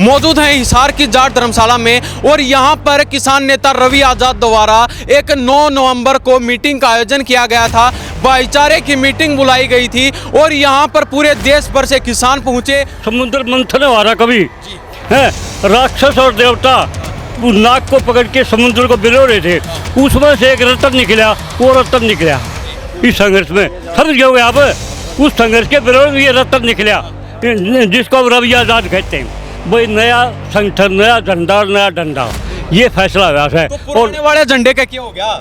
मौजूद हैं हिसार की जाट धर्मशाला में और यहाँ पर किसान नेता रवि आजाद द्वारा एक 9 नवंबर को मीटिंग का आयोजन किया गया था। भाईचारे की मीटिंग बुलाई गई थी और यहाँ पर पूरे देश भर से किसान पहुँचे। समुद्र मंथन हो रहा कभी है, राक्षस और देवता नाक को पकड़ के समुद्र को बिलो रहे थे, उसमें से एक रत्न निकला, वो रत्न निकला इस संघर्ष में। समझ गए आप, उस संघर्ष के विरोध में ये रत्न निकला जिसको अब रवि आजाद कहते हैं। वही नया संगठन, नया झंडा, नया डंडा, ये फैसला हुआ है। तो पुराने वाले झंडे का क्या हो गया?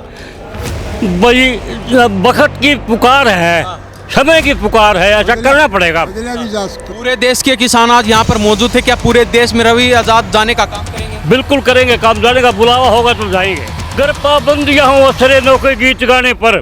वही वक्त की पुकार है, समय की पुकार है, ऐसा करना पड़ेगा। पूरे देश के किसान आज यहाँ पर मौजूद थे। क्या पूरे देश में रवि आजाद जाने का काम करेंगे? बिल्कुल करेंगे काम, जाने का बुलावा होगा तो जाएंगे। अगर पाबंदियां हो असरे नौके गीत गाने पर,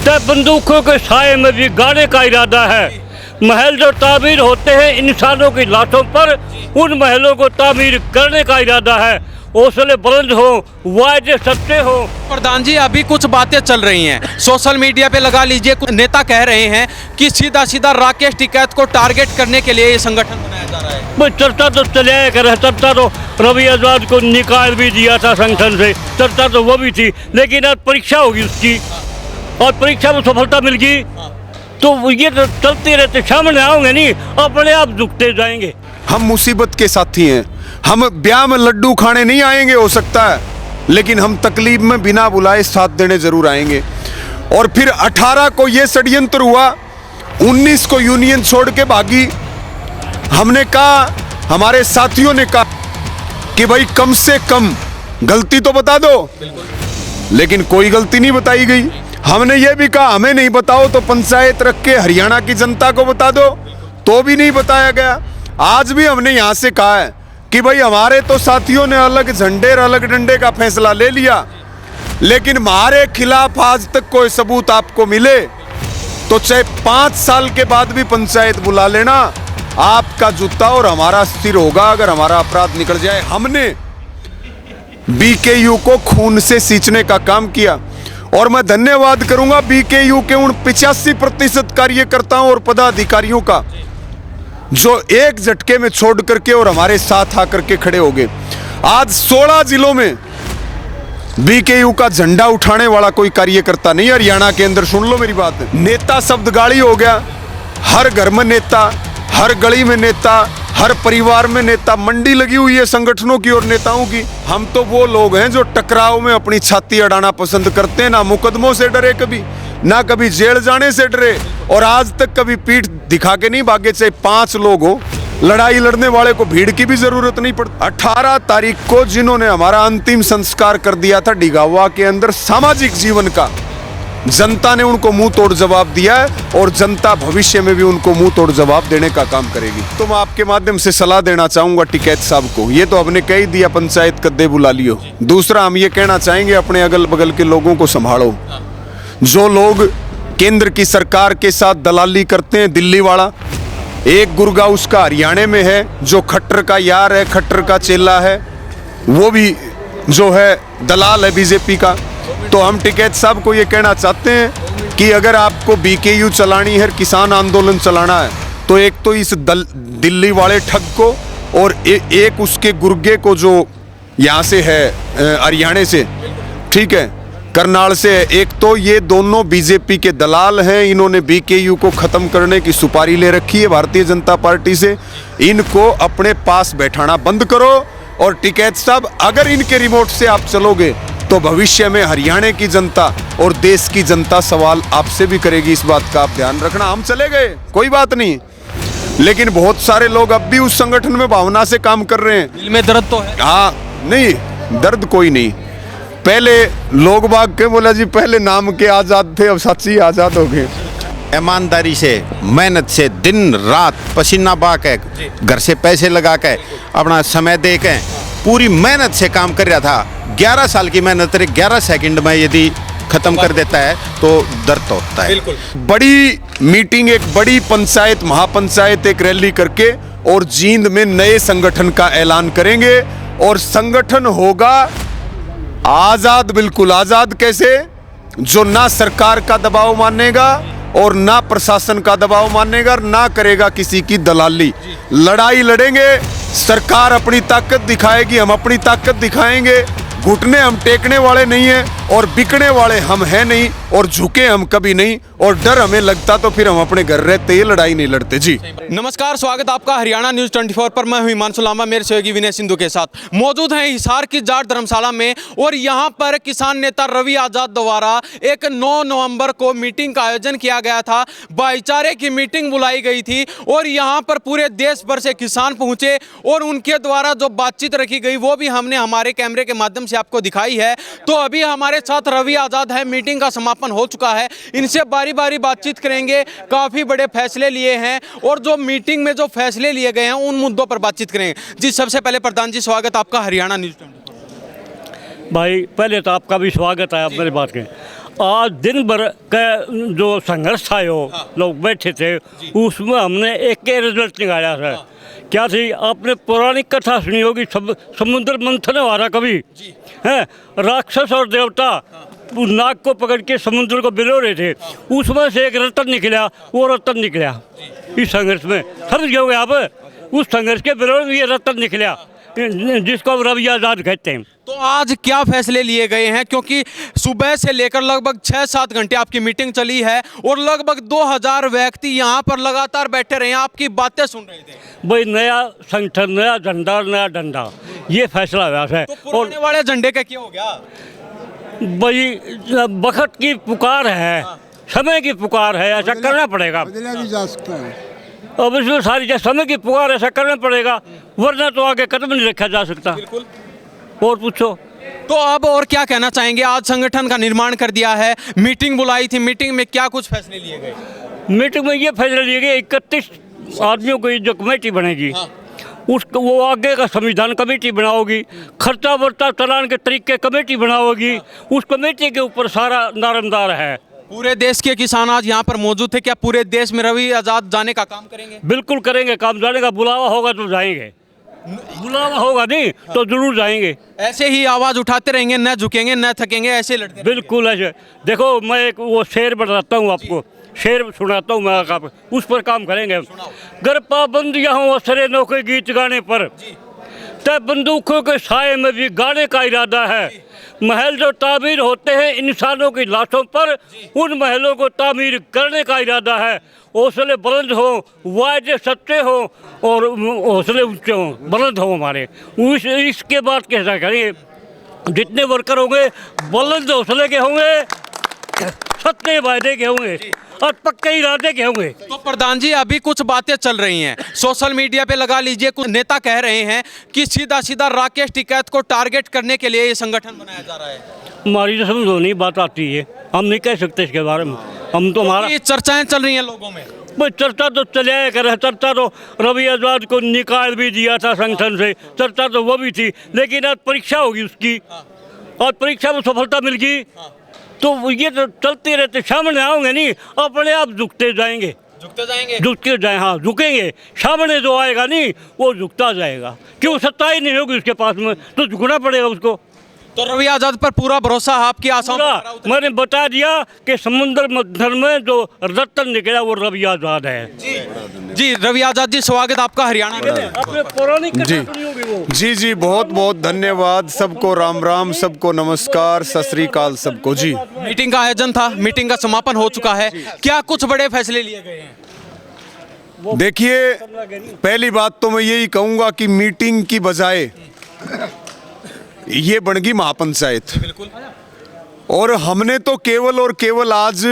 तब बंदूकों के साए में भी गाने का इरादा है। महल जो तामीर होते हैं इंसानों की लाशों पर, उन महलों को तामीर करने का इरादा है। हौसले बुलंद हो, वायदे सच्चे हो। प्रधान जी, अभी कुछ बातें चल रही हैं सोशल मीडिया पे, लगा लीजिए कुछ नेता कह रहे हैं कि सीधा सीधा राकेश टिकैत को टारगेट करने के लिए ये संगठन बनाया जा रहा है। भाई चर्चा तो चले कर, चर्चा तो रवि आजाद को निकाल भी दिया था संगठन से, चर्चा तो वो भी थी, लेकिन आज परीक्षा होगी उसकी और परीक्षा में सफलता मिल गई तो ये तो चलते रहते, सामने आओगे नहीं, अपने आप झुकते जाएंगे। हम मुसीबत के साथी हैं, हम ब्याह में लड्डू खाने नहीं आएंगे हो सकता है, लेकिन हम तकलीफ में बिना बुलाए साथ देने जरूर आएंगे। और फिर 18 को ये षड्यंत्र हुआ, 19 को यूनियन छोड़ के भागी। हमने कहा, हमारे साथियों ने कहा कि भाई कम से कम गलती तो बता दो, लेकिन कोई गलती नहीं बताई गई। हमने ये भी कहा हमें नहीं बताओ तो पंचायत रख के हरियाणा की जनता को बता दो, तो भी नहीं बताया गया। आज भी हमने यहाँ से कहा है कि भाई हमारे तो साथियों ने अलग झंडे और अलग डंडे का फैसला ले लिया, लेकिन हमारे खिलाफ आज तक कोई सबूत आपको मिले तो चाहे 5 साल के बाद भी पंचायत बुला लेना, आपका जूता और हमारा सिर होगा अगर हमारा अपराध निकल जाए। हमने बीकेयू को खून से सींचने का काम किया और मैं धन्यवाद करूंगा बीकेयू के उन 85% कार्यकर्ताओं और पदाधिकारियों का जो एक झटके में छोड़ करके और हमारे साथ आकर के खड़े हो गए। आज 16 जिलों में बीकेयू का झंडा उठाने वाला कोई कार्यकर्ता नहीं हरियाणा के अंदर। सुन लो मेरी बात, नेता शब्द गाड़ी हो गया, हर घर में नेता, हर गली में नेता, हर परिवार में नेता। मंडी लगी हुई है संगठनों की और नेताओं की। हम तो वो लोग हैं जो टकराव में अपनी छाती अड़ाना पसंद करते हैं, ना मुकदमों से डरे कभी, ना कभी जेल जाने से डरे, और आज तक कभी पीठ दिखा के नहीं भागे। चाहे 5 लोग हो, लड़ाई लड़ने वाले को भीड़ की भी जरूरत नहीं पड़ती। 18 तारीख को जिन्होंने हमारा अंतिम संस्कार कर दिया था डिगावा के अंदर सामाजिक जीवन का, जनता ने उनको मुंह तोड़ जवाब दिया है और जनता भविष्य में भी उनको मुंह तोड़ जवाब देने का काम करेगी। तो मैं आपके माध्यम से सलाह देना चाहूंगा टिकैत साहब को, ये तो हमने कह ही दिया पंचायत कद्दे बुला लियो। दूसरा हम ये कहना चाहेंगे, अपने अगल बगल के लोगों को संभालो। जो लोग केंद्र की सरकार के साथ दलाली करते हैं, दिल्ली वाला एक गुर्गा उसका हरियाणा में है जो खट्टर का यार है, खट्टर का चेला है, वो भी जो है दलाल है बीजेपी का। तो हम टिकैत साहब को ये कहना चाहते हैं कि अगर आपको बीकेयू चलानी है, किसान आंदोलन चलाना है, तो एक तो इस दिल्ली वाले ठग को और एक उसके गुर्गे को जो यहाँ से है हरियाणा से, ठीक है, करनाल से, एक तो ये दोनों बीजेपी के दलाल हैं। इन्होंने बीकेयू को खत्म करने की सुपारी ले रखी है भारतीय जनता पार्टी से। इनको अपने पास बैठाना बंद करो। और टिकैत साहब, अगर इनके रिमोट से आप चलोगे तो भविष्य में हरियाणा की जनता और देश की जनता सवाल आपसे भी करेगी। इस बात का आप ध्यान रखना। हम चले गए कोई बात नहीं, लेकिन बहुत सारे लोग अब भी उस संगठन में भावना से काम कर रहे हैं। दिल में दर्द तो है। हाँ, नहीं दर्द कोई नहीं। पहले लोग बाग के बोला जी, पहले नाम के आजाद थे, अब सच्ची आजाद हो गए। ईमानदारी से, मेहनत से, दिन रात पसीना बहा के, घर से पैसे लगा के, अपना समय दे के, पूरी मेहनत से काम कर रहा था। 11 साल की मेहनत 11 सेकंड में यदि खत्म कर देता है तो दर्द तो होता है। बड़ी मीटिंग, एक बड़ी पंचायत, महापंचायत, एक रैली करके और जींद में नए संगठन का ऐलान करेंगे। और संगठन होगा आजाद, बिल्कुल आजाद। कैसे? जो ना सरकार का दबाव मानेगा और ना प्रशासन का दबाव मानेगा, ना करेगा किसी की दलाली। लड़ाई लड़ेंगे सरकार अपनी ताकत दिखाएगी, हम अपनी ताकत दिखाएंगे। घुटने हम टेकने वाले नहीं हैं और बिकने वाले हम हैं नहीं, और झुके हम कभी नहीं, और डर हमें लगता तो फिर हम अपने घर रहते, ये लड़ाई नहीं लड़ते जी। नमस्कार, स्वागत आपका हरियाणा न्यूज़ 24 पर। मैं हूं हिमांशु लांबा, मेरे सहयोगी विनय सिंधु के साथ मौजूद हैं हिसार की जाट धर्मशाला में। और यहां पर किसान नेता रवि आजाद द्वारा एक 9 नवंबर को मीटिंग का आयोजन किया गया था। भाईचारे की मीटिंग बुलाई गई थी और यहां पर पूरे देश भर से किसान पहुंचे और उनके द्वारा जो बातचीत रखी गई वो भी हमने हमारे कैमरे के माध्यम से आपको दिखाई है। तो अभी हमारे साथ रवि आजाद है, मीटिंग का समापन हो चुका है, इनसे बारी बारी बातचीत करेंगे। काफ़ी बड़े फैसले लिए हैं और जो मीटिंग में जो फैसले लिए गए हैं उन मुद्दों पर बातचीत करेंगे। जी, सबसे पहले प्रधान जी, स्वागत आपका हरियाणा न्यूज़ 24। भाई पहले तो आपका भी स्वागत है। आप मेरी बात करें, आज दिन भर का जो संघर्ष था, लोग बैठे थे, उसमें हमने एक ही रिजल्ट निकाला है। क्या थी? आपने पौराणिक कथा सुनी होगी, समुद्र मंथन वाला कभी है, राक्षस और देवता नाग को पकड़ के समुद्र को बिलो रहे थे, उसमें से एक रतन निकला, वो रतन निकला इस संघर्ष में। समझ गए आप? उस संघर्ष के विरोध में ये रतन निकला जिसको हम रवि आजाद कहते हैं। तो आज क्या फैसले लिए गए हैं? क्योंकि सुबह से लेकर लगभग 6-7 घंटे आपकी मीटिंग चली है और लगभग 2000 व्यक्ति यहाँ पर लगातार बैठे रहे हैं, आपकी बातें सुन रहे थे। भाई नया संगठन, नया झंडा, नया डंडा, ये फैसला हुआ है। तो पुराने वाले झंडे का क्या हो गया? भाई वक्त की पुकार है, समय की पुकार है, ऐसा करना पड़ेगा। बदला भी जा सकता है। अब इसमें सारी समय की पुकार, ऐसा करना पड़ेगा, वरना तो आगे कदम नहीं रखा जा सकता। और पूछो। तो अब और क्या कहना चाहेंगे? आज संगठन का निर्माण कर दिया है, मीटिंग बुलाई थी, मीटिंग में क्या कुछ फैसले लिए गए? मीटिंग में ये फैसला लिए गए, 31 आदमियों की जो कमेटी बनेगी, उसको वो आगे का संविधान कमेटी बनाओगी, खर्चा वर्ता चलान के तरीके कमेटी बनाओगी, उस कमेटी के ऊपर सारा दारोमदार है। पूरे देश के किसान आज यहाँ पर मौजूद थे, क्या पूरे देश में रवि आजाद जाने का काम करेंगे? बिल्कुल करेंगे काम, जाने का बुलावा होगा तो जाएंगे, बुलावा होगा नहीं तो जरूर जाएंगे। ऐसे ही आवाज उठाते रहेंगे, न झुकेंगे न थकेंगे, ऐसे लड़ते बिल्कुल ऐसे। देखो मैं एक वो शेर बताता हूँ आपको, शेर सुनाता हूँ मैं आप, उस पर काम करेंगे। गर पाबंद यहाँ असरे नौके गीत गाने पर, तय बंदूकों के साए में भी गाने का इरादा है। महल जो तामीर होते हैं इंसानों की लाशों पर, उन महलों को तामीर करने का इरादा है। हौसले बुलंद हो, वायदे सच्चे हो और हौसले ऊंचे हो, बुलंद हो हमारे। इसके बाद कैसा करेंगे? जितने वर्कर होंगे बुलंद हौसले के होंगे, सच्चे वायदे के होंगे और पक्के इरादे के होंगे। तो प्रधान जी, अभी कुछ बातें चल रही हैं सोशल मीडिया पे, लगा लीजिए कुछ नेता कह रहे हैं कि सीधा सीधा राकेश टिकैत को टारगेट करने के लिए ये संगठन बनाया जा रहा है। हमारी तो समझ नहीं बात आती है, हम नहीं कह सकते इसके बारे में। हम तो हमारा ये चर्चाएं चल रही हैं लोगों में। भाई चर्चा तो चले कर, चर्चा तो रवि आजाद को निकाल भी दिया था संगठन से, चर्चा तो वो भी थी, लेकिन आज परीक्षा होगी उसकी, और परीक्षा में सफलता मिल गई तो ये तो चलते रहते, सामने आओगे नहीं, अपने आप झुकते जाएंगे, झुकते जाए, हाँ झुकेंगे। सामने जो आएगा नहीं वो झुकता जाएगा, क्यों? सत्ता ही नहीं होगी उसके पास में तो झुकना पड़ेगा उसको। तो रवि आजाद पर पूरा भरोसा है आपकी आशाओं पर? मैंने बता दिया कि समुद्र मंथन में जो रतन निकला वो रवि आजाद है। जी रवि आजाद जी, स्वागत आपका हरियाणा में। आपने पौराणिक कथा जी। सुनी होगी वो। जी जी, बहुत बहुत धन्यवाद। सबको राम राम, सबको नमस्कार, सत श्री अकाल सबको। जी, मीटिंग का आयोजन था, मीटिंग का समापन हो चुका है, क्या कुछ बड़े फैसले लिए गए हैं? देखिए, पहली बात तो मैं यही कहूँगा कि मीटिंग की बजाय ये बन गई महापंचायत। और हमने तो केवल और केवल आज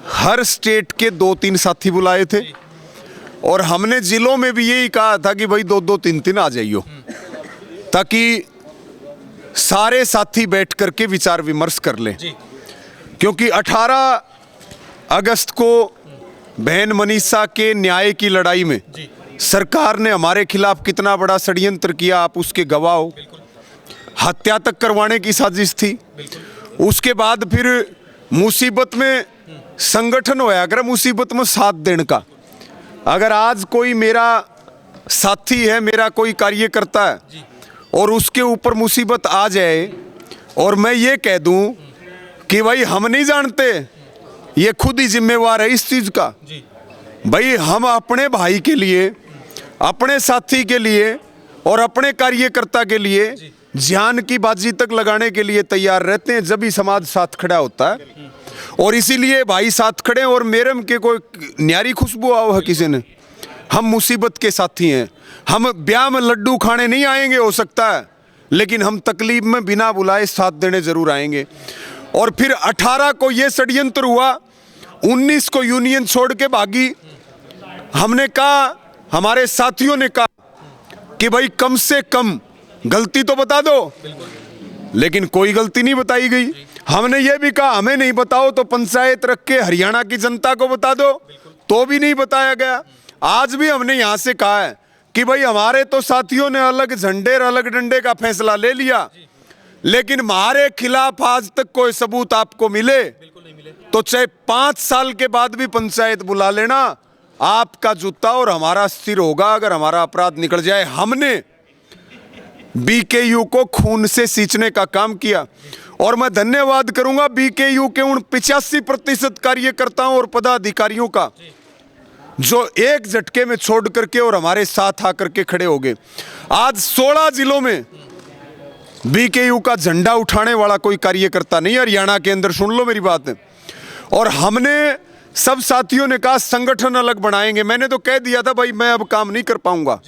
हर स्टेट के 2-3 साथी बुलाए थे और हमने जिलों में भी यही कहा था कि भाई 2-2, 3-3 आ जाइयो, ताकि सारे साथी बैठ करके विचार विमर्श कर लें। क्योंकि 18 अगस्त को बहन मनीषा के न्याय की लड़ाई में सरकार ने हमारे खिलाफ कितना बड़ा षड्यंत्र किया, आप उसके गवाह हो। हत्या तक करवाने की साजिश थी। उसके बाद फिर मुसीबत में संगठन होया, अगर मुसीबत में साथ देने का, अगर आज कोई मेरा साथी है, मेरा कोई कार्यकर्ता है और उसके ऊपर मुसीबत आ जाए और मैं ये कह दूं कि भाई हम नहीं जानते, ये खुद ही जिम्मेवार है इस चीज का। भाई हम अपने भाई के लिए, अपने साथी के लिए और अपने कार्यकर्ता के लिए जान की बाजी तक लगाने के लिए तैयार रहते हैं, जब भी समाज साथ खड़ा होता है। और इसीलिए भाई साथ खड़े हैं। और मेरे में के कोई न्यारी खुशबू आओ है किसी ने, हम मुसीबत के साथी हैं। हम ब्याह में लड्डू खाने नहीं आएंगे हो सकता है, लेकिन हम तकलीफ में बिना बुलाए साथ देने जरूर आएंगे। और फिर 18 को ये षड्यंत्र हुआ, 19 को यूनियन छोड़ के भागी। हमने कहा, हमारे साथियों ने कहा कि भाई कम से कम गलती तो बता दो, लेकिन कोई गलती नहीं बताई गई। हमने ये भी कहा हमें नहीं बताओ तो पंचायत रख के हरियाणा की जनता को बता दो, तो भी नहीं बताया गया। आज भी हमने यहां से कहा है कि भाई हमारे तो साथियों ने अलग झंडे और अलग डंडे का फैसला ले लिया, लेकिन हमारे खिलाफ आज तक कोई सबूत आपको मिले तो चाहे 5 साल के बाद भी पंचायत बुला लेना, आपका जूता और हमारा सिर होगा अगर हमारा अपराध निकल जाए। हमने बीकेयू को खून से सींचने का काम किया और मैं धन्यवाद करूंगा बीकेयू के उन 85% कार्यकर्ताओं और पदाधिकारियों का जो एक झटके में छोड़ करके और हमारे साथ आकर के खड़े हो गए। आज 16 जिलों में बीकेयू का झंडा उठाने वाला कोई कार्यकर्ता नहीं हरियाणा के अंदर, सुन लो मेरी बात। और हमने सब साथियों ने कहा संगठन अलग बनाएंगे। मैंने तो कह दिया था भाई मैं अब काम नहीं कर पाऊंगा,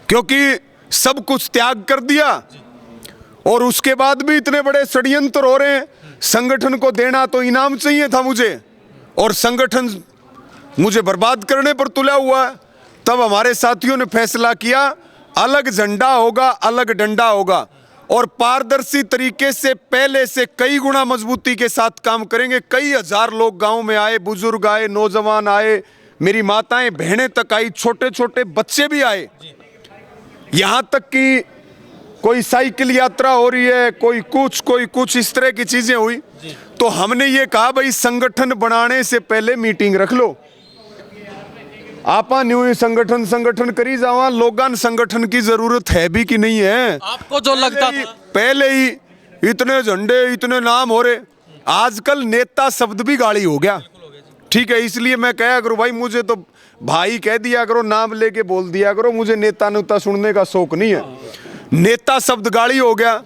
क्योंकि सब कुछ त्याग कर दिया और उसके बाद भी इतने बड़े षड्यंत्र हो रहे हैं। संगठन को देना तो इनाम चाहिए था मुझे, और संगठन मुझे बर्बाद करने पर तुला हुआ है। तब हमारे साथियों ने फैसला किया अलग झंडा होगा, अलग डंडा होगा और पारदर्शी तरीके से पहले से कई गुना मजबूती के साथ काम करेंगे। कई हजार लोग गांव में आए, बुजुर्ग आए, नौजवान आए, मेरी माताएं बहनें तक आई, छोटे छोटे बच्चे भी आए। यहां तक कि कोई साइकिल यात्रा हो रही है, कोई कुछ इस तरह की चीजें हुई। तो हमने ये कहा भाई संगठन बनाने से पहले मीटिंग रख लो। आपा न्यू संगठन करी जावा, लोगन संगठन की जरूरत है भी कि नहीं है। आपको जो लगता था पहले ही इतने झंडे इतने नाम हो रहे, आजकल नेता शब्द भी गाली हो गया। ठीक है, इसलिए मैं कहा करो भाई, मुझे तो भाई कह दिया करो, नाम लेके बोल दिया करो, मुझे नेता नुता सुनने का शौक नहीं है। नेता शब्द गाली हो गया।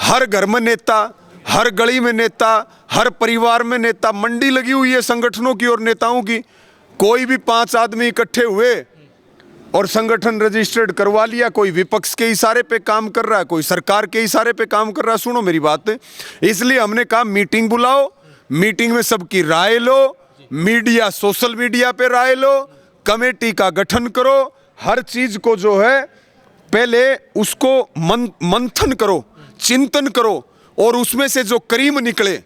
हर घर में नेता, हर गली में नेता, हर परिवार में नेता। मंडी लगी हुई है संगठनों की और नेताओं की। कोई भी 5 आदमी इकट्ठे हुए और संगठन रजिस्टर्ड करवा लिया। कोई विपक्ष के इशारे पे काम कर रहा है, कोई सरकार के इशारे पे काम कर रहा है। सुनो मेरी बात, इसलिए हमने कहा मीटिंग बुलाओ, मीटिंग में सबकी राय लो, मीडिया सोशल मीडिया पे राय लो, कमेटी का गठन करो, हर चीज को जो है पहले उसको मंथन करो, चिंतन करो और उसमें से जो करीम निकले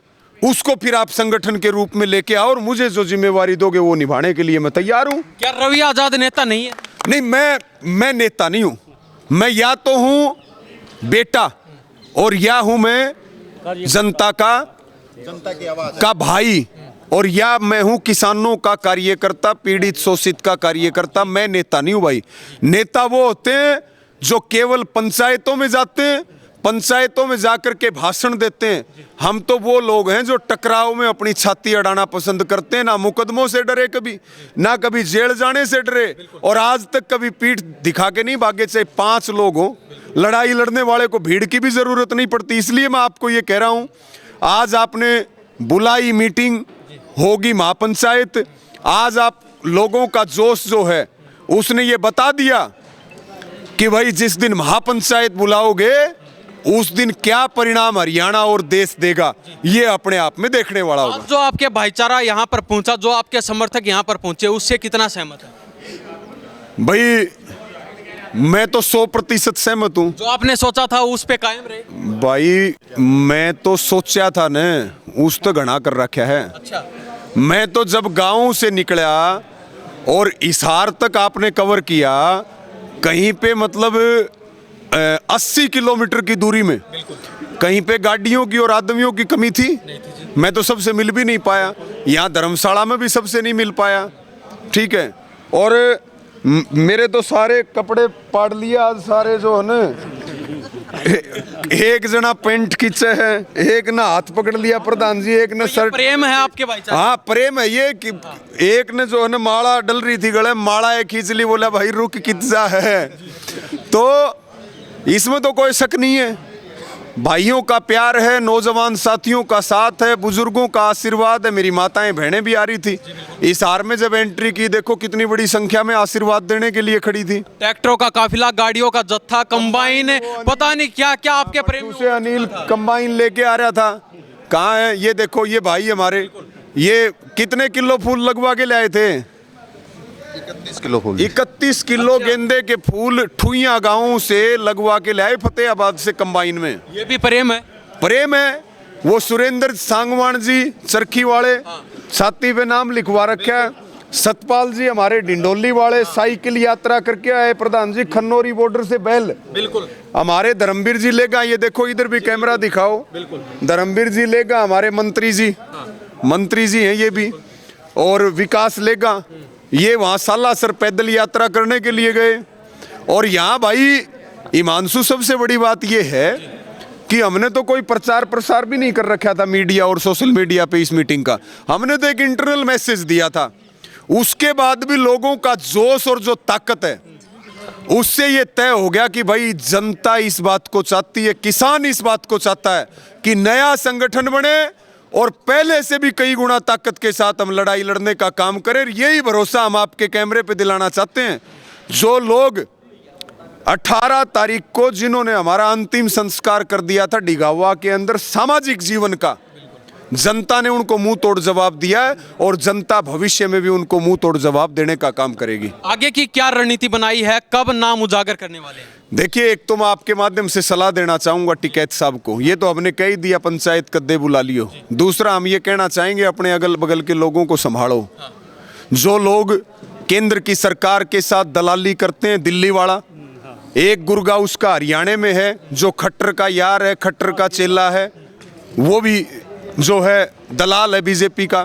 उसको फिर आप संगठन के रूप में लेके आओ और मुझे जो जिम्मेवारी दोगे वो निभाने के लिए मैं तैयार हूं। क्या रवि आजाद नेता नहीं है? नहीं, मैं नेता नहीं हूं। मैं या तो हूं बेटा और या हूं मैं जनता का भाई, और या मैं हूं किसानों का कार्यकर्ता, पीड़ित शोषित का कार्यकर्ता। मैं नेता नहीं हूं भाई। नेता वो होते हैं जो केवल पंचायतों में जाते हैं, पंचायतों में जाकर के भाषण देते हैं। हम तो वो लोग हैं जो टकराव में अपनी छाती अड़ाना पसंद करते हैं। ना मुकदमों से डरे कभी, ना कभी जेल जाने से डरे, और आज तक कभी पीठ दिखा के नहीं भागे। चाहे 5 लोग हों, लड़ाई लड़ने वाले को भीड़ की भी जरूरत नहीं पड़ती। इसलिए मैं आपको ये कह रहा हूं, आज आपने बुलाई मीटिंग, होगी महापंचायत। आज आप लोगों का जोश जो है उसने ये बता दिया कि भाई जिस दिन महापंचायत बुलाओगे उस दिन क्या परिणाम हरियाणा और देश देगा, ये अपने आप में देखने वाला होगा। जो आपके भाईचारा यहाँ पर पहुंचा, जो आपके समर्थक यहाँ पर पहुंचे, उससे कितना सहमत है? भाई मैं तो 100% सहमत हूँ। जो आपने सोचा था उस पे कायम रहे? भाई मैं तो सोचा था न, उस तो घना कर रखा है। अच्छा। मैं तो जब गांव से निकला और इसार तक आपने कवर किया, कहीं पे मतलब 80 किलोमीटर की दूरी में कहीं पे गाड़ियों की और आदमियों की कमी थी? मैं तो सबसे मिल भी नहीं पाया। यहाँ धर्मशाला में भी सबसे नहीं मिल पाया। ठीक है, और मेरे तो सारे कपड़े पाड़ लिए आज, सारे जो है ना एक जना पेंट खींचे है, एक ने हाथ पकड़ लिया प्रधान जी, एक ने शर्ट। प्रेम है आपके भाईचारे? हाँ प्रेम है ये कि एक ने जो है ना माला डल रही थी गले, माला एक खींच ली, बोला भाई रुक कितना है। तो इसमें तो कोई शक नहीं है, भाइयों का प्यार है, नौजवान साथियों का साथ है, बुजुर्गों का आशीर्वाद है। मेरी माताएं बहनें भी आ रही थी इस हार में, जब एंट्री की देखो कितनी बड़ी संख्या में आशीर्वाद देने के लिए खड़ी थी। ट्रैक्टरों का काफिला, गाड़ियों का जत्था, कंबाइन, पता नहीं क्या क्या आपके प्रेम से अनिल कंबाइन लेके आ रहा था। कहाँ है ये देखो, ये भाई हमारे, ये कितने किलो फूल लगवा के लाए थे? 31 किलो फूल। 31 किलो गेंदे के फूल ठुइया गांव से लगवा के लाए फतेहाबाद से कंबाइन में। ये भी प्रेम है? प्रेम है। वो सुरेंद्र सांगवान जी चरखी वाले साथी पे नाम लिखवा रखा है। सतपाल जी हमारे डिंडोली वाले साइकिल यात्रा करके आए प्रधान जी, खन्नौरी बॉर्डर से बैल। बिल्कुल। हमारे धर्मवीर जी लेगा, ये देखो इधर भी कैमरा दिखाओ। बिल्कुल। धर्मवीर जी लेगा, हमारे मंत्री जी, मंत्री जी हैं ये भी, और विकास लेगा, ये वहाँ सालासर पैदल यात्रा करने के लिए गए। और यहाँ भाई हिमांशु, सबसे बड़ी बात ये है कि हमने तो कोई प्रचार प्रसार भी नहीं कर रखा था मीडिया और सोशल मीडिया पे इस मीटिंग का, हमने तो एक इंटरनल मैसेज दिया था। उसके बाद भी लोगों का जोश और जो ताकत है, उससे ये तय हो गया कि भाई जनता इस बात को चाहती है, किसान इस बात को चाहता है कि नया संगठन बने और पहले से भी कई गुना ताकत के साथ हम लड़ाई लड़ने का काम करें। यही भरोसा हम आपके कैमरे पे दिलाना चाहते हैं। जो लोग 18 तारीख को जिन्होंने हमारा अंतिम संस्कार कर दिया था डिगावा के अंदर सामाजिक जीवन का, जनता ने उनको मुंह तोड़ जवाब दिया है और जनता भविष्य में भी उनको मुंह तोड़ जवाब देने का काम करेगी। आगे की क्या रणनीति बनाई है, कब नाम उजागर करने वाले हैं? देखिए, एक तो मैं आपके माध्यम से सलाह देना चाहूंगा टिकैत साहब को, ये तो हमने कह ही दिया पंचायत कद्दे बुला लियो। दूसरा हम ये कहना चाहेंगे अपने अगल बगल के लोगों को संभालो। जो लोग केंद्र की सरकार के साथ दलाली करते हैं, दिल्ली वाला एक गुरगा उसका हरियाणा में है, जो खट्टर का यार है, खट्टर का चेला है, वो भी जो है दलाल है बीजेपी का।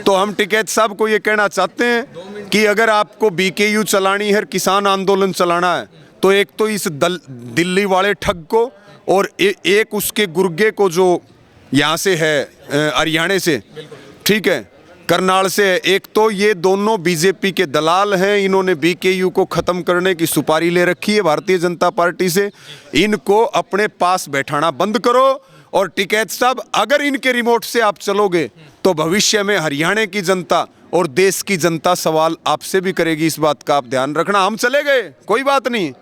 तो हम टिकैत साहब को ये कहना चाहते हैं कि अगर आपको बीकेयू चलानी है, किसान आंदोलन चलाना है, तो एक तो इस दिल्ली वाले ठग को और एक उसके गुर्गे को जो यहाँ से है हरियाणा से, ठीक है, करनाल से, एक तो ये दोनों बीजेपी के दलाल हैं। इन्होंने बीकेयू को ख़त्म करने की सुपारी ले रखी है भारतीय जनता पार्टी से। इनको अपने पास बैठाना बंद करो। और टिकैत साहब, अगर इनके रिमोट से आप चलोगे तो भविष्य में हरियाणा की जनता और देश की जनता सवाल आपसे भी करेगी। इस बात का आप ध्यान रखना। हम चले गए कोई बात नहीं,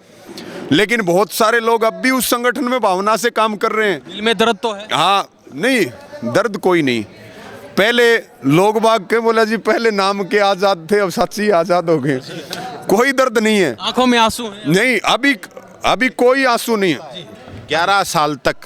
लेकिन बहुत सारे लोग अब भी उस संगठन में भावना से काम कर रहे हैं। दिल में दर्द तो है? हाँ, नहीं दर्द कोई नहीं। पहले लोग बाग के बोला जी, पहले नाम के आजाद थे, अब सच्ची आजाद हो गए। कोई दर्द नहीं है, आंखों में आंसू है? नहीं, अभी कोई आंसू नहीं है। 11 साल तक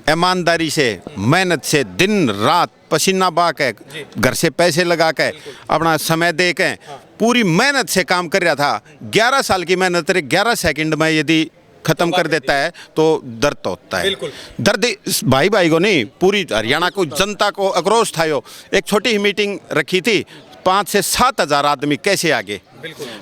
ईमानदारी से, मेहनत से, दिन रात पसीना बहा के, घर से पैसे लगा के, अपना समय दे के, पूरी मेहनत से काम कर रहा था। 11 साल की मेहनत 11 सेकंड में यदि खत्म कर देता है तो दर्द तो होता है। दर्द भाई भाई को नहीं, पूरी हरियाणा को जनता को आक्रोश था। यो एक छोटी ही मीटिंग रखी थी, 5 से 7 हज़ार आदमी कैसे आगे।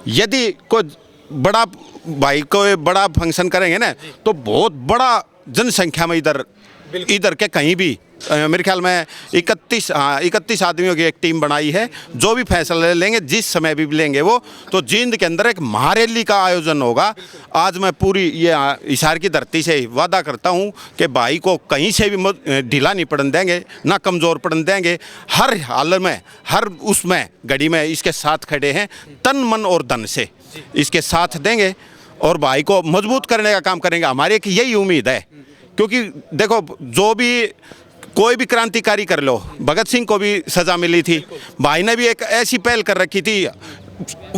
यदि कोई बड़ा भाई को बड़ा फंक्शन करेंगे ना, तो बहुत बड़ा जनसंख्या में इधर के कहीं भी मेरे ख्याल में 31 आदमियों की एक टीम बनाई है। जो भी फैसला लेंगे, जिस समय भी लेंगे वो, तो जींद के अंदर एक महारैली का आयोजन होगा। आज मैं पूरी ये हिसार की धरती से वादा करता हूँ कि भाई को कहीं से भी ढीला नहीं पड़ने देंगे, ना कमज़ोर पड़ने देंगे। हर हालत में, हर उसमें घड़ी में इसके साथ खड़े हैं, तन मन और धन से इसके साथ देंगे और भाई को मजबूत करने का काम करेंगे। हमारी एक यही उम्मीद है, क्योंकि देखो, जो भी कोई भी क्रांतिकारी कर लो, भगत सिंह को भी सज़ा मिली थी, भाई ने भी एक ऐसी पहल कर रखी थी।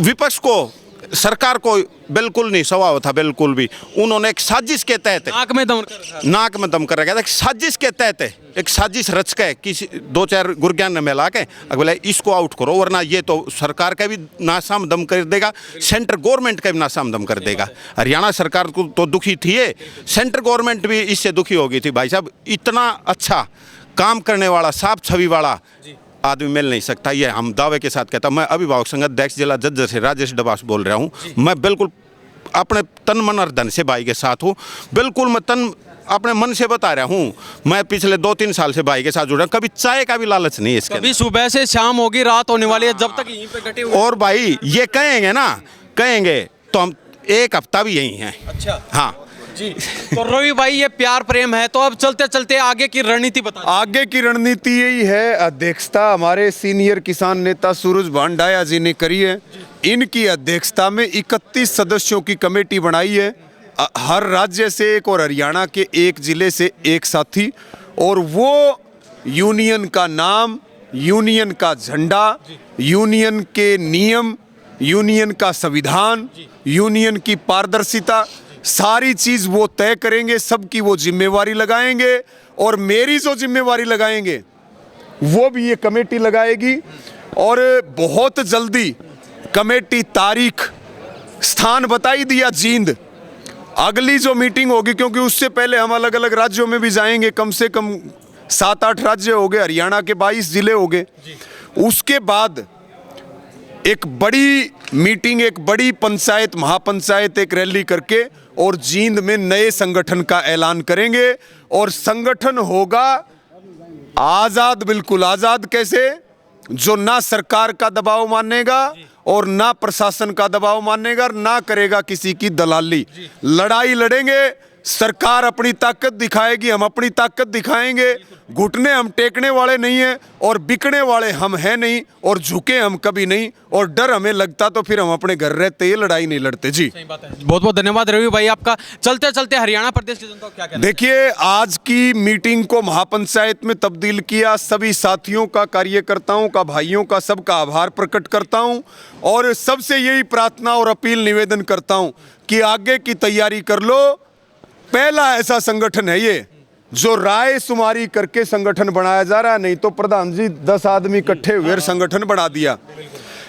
विपक्ष को, सरकार को बिल्कुल नहीं स्वभाव था, बिल्कुल भी। उन्होंने एक साजिश के तहत नाक में दम कर रखा था। साजिश के तहत एक साजिश रच के किसी 2-4 गुर्गियान ने मिला के बोले इसको आउट करो, वरना ये तो सरकार का भी नासाम दम कर देगा, सेंट्रल गवर्नमेंट का भी नासाम दम कर देगा। हरियाणा सरकार को तो दुखी थी, सेंट्रल गवर्नमेंट भी इससे दुखी हो गई थी। भाई साहब, इतना अच्छा काम करने वाला, साफ छवि वाला आदमी मिल नहीं सकता, ये हम दावे के साथ कहता हूँ। मैं अभिभावक संघ अध्यक्ष जिला जज्जर से राजेश डबास बोल रहा हूँ। मैं बिल्कुल अपने तन मन और धन से भाई के साथ हूँ। बिल्कुल मैं अपने मन से बता रहा हूँ, मैं पिछले 2-3 साल से भाई के साथ जुड़ा, कभी चाय का भी लालच नहीं है इसके अभी सुबह से शाम होगी, रात होने वाली है, जब तक यहीं पे डटे हुए। और भाई ये कहेंगे ना, कहेंगे तो हम 1 हफ्ता भी यहीं हैं। अच्छा हाँ जी। तो रवि भाई ये प्यार प्रेम है, तो अब चलते चलते आगे की रणनीति बता। आगे की रणनीति यही है, अध्यक्षता हमारे सीनियर किसान नेता सूरज भांडाया जी ने करी है। इनकी अध्यक्षता में 31 सदस्यों की कमेटी बनाई है, हर राज्य से एक और हरियाणा के एक जिले से एक साथी, और वो यूनियन का नाम, यूनियन का झंडा, यूनियन के नियम, यूनियन का संविधान, यूनियन की पारदर्शिता, सारी चीज वो तय करेंगे, सबकी वो जिम्मेवारी लगाएंगे। और मेरी जो जिम्मेवारी लगाएंगे वो भी ये कमेटी लगाएगी। और बहुत जल्दी कमेटी तारीख स्थान बताई दिया, जींद। अगली जो मीटिंग होगी, क्योंकि उससे पहले हम अलग अलग राज्यों में भी जाएंगे, कम से कम 7-8 राज्य हो गए, हरियाणा के 22 जिले हो गए। उसके बाद एक बड़ी मीटिंग, एक बड़ी पंचायत, महापंचायत, एक रैली करके और जींद में नए संगठन का ऐलान करेंगे। और संगठन होगा आजाद, बिल्कुल आजाद। कैसे? जो ना सरकार का दबाव मानेगा और ना प्रशासन का दबाव मानेगा, ना करेगा किसी की दलाली। लड़ाई लड़ेंगे, सरकार अपनी ताकत दिखाएगी, हम अपनी ताकत दिखाएंगे। घुटने हम टेकने वाले नहीं हैं और बिकने वाले हम हैं नहीं, और झुके हम कभी नहीं। और डर हमें लगता तो फिर हम अपने घर रहते, ये लड़ाई नहीं लड़ते जी। सही बात है। बहुत बहुत धन्यवाद रवि भाई आपका। चलते चलते हरियाणा प्रदेश की जनता को क्या कहना? देखिए, आज की मीटिंग को महापंचायत में तब्दील किया, सभी साथियों का, कार्यकर्ताओं का, भाइयों का, सबका आभार प्रकट करता हूं। और सबसे यही प्रार्थना और अपील, निवेदन करता हूं कि आगे की तैयारी कर लो। पहला ऐसा संगठन है ये जो राय शुमारी करके संगठन बनाया जा रहा है, नहीं तो प्रधान जी 10 आदमी इकट्ठे हुए संगठन बना दिया।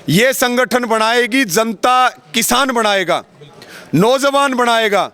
ये संगठन बनाएगी जनता, किसान बनाएगा, नौजवान बनाएगा।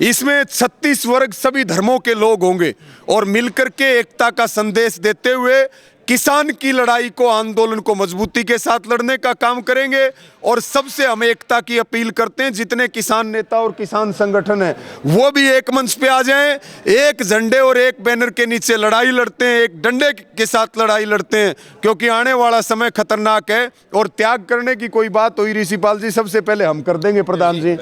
इसमें 36 वर्ग, सभी धर्मों के लोग होंगे और मिलकर के एकता का संदेश देते हुए किसान की लड़ाई को, आंदोलन को मजबूती के साथ लड़ने का काम करेंगे। और सबसे हम एकता की अपील करते हैं, जितने किसान नेता और किसान संगठन हैं वो भी एक मंच पे आ जाएं, एक झंडे और एक बैनर के नीचे लड़ाई लड़ते हैं, एक डंडे के साथ लड़ाई लड़ते हैं। क्योंकि आने वाला समय खतरनाक है और त्याग करने की कोई बात हुई ऋषिपाल जी, सबसे पहले हम कर देंगे प्रधान जी।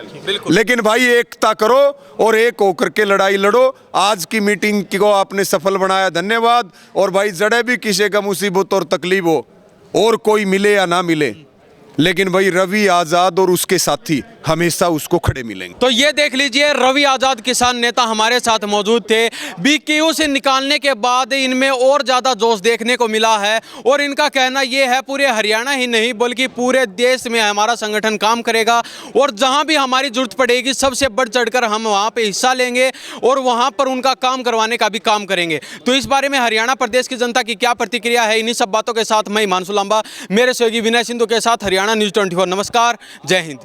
लेकिन भाई एकता करो और एक होकर के लड़ाई लड़ो। आज की मीटिंग को आपने सफल बनाया, धन्यवाद। और भाई जड़े भी किसी का मुसीबत और तकलीफ हो, और कोई मिले या ना मिले, लेकिन भाई रवि आजाद और उसके साथी हमेशा उसको खड़े मिलेंगे। तो ये देख लीजिए, रवि आजाद किसान नेता हमारे साथ मौजूद थे। बीकेयू से निकालने के बाद इनमें और ज़्यादा जोश देखने को मिला है। और इनका कहना ये है, पूरे हरियाणा ही नहीं बल्कि पूरे देश में हमारा संगठन काम करेगा, और जहां भी हमारी जरूरत पड़ेगी सबसे बढ़ चढ़कर हम वहां पे हिस्सा लेंगे और वहां पर उनका काम करवाने का भी काम करेंगे। तो इस बारे में हरियाणा प्रदेश की जनता की क्या प्रतिक्रिया है, इन्हीं सब बातों के साथ मैं हिमांशु लांबा, मेरे सहयोगी विनय सिंधु के साथ हरियाणा न्यूज़ 24। नमस्कार, जय हिंद।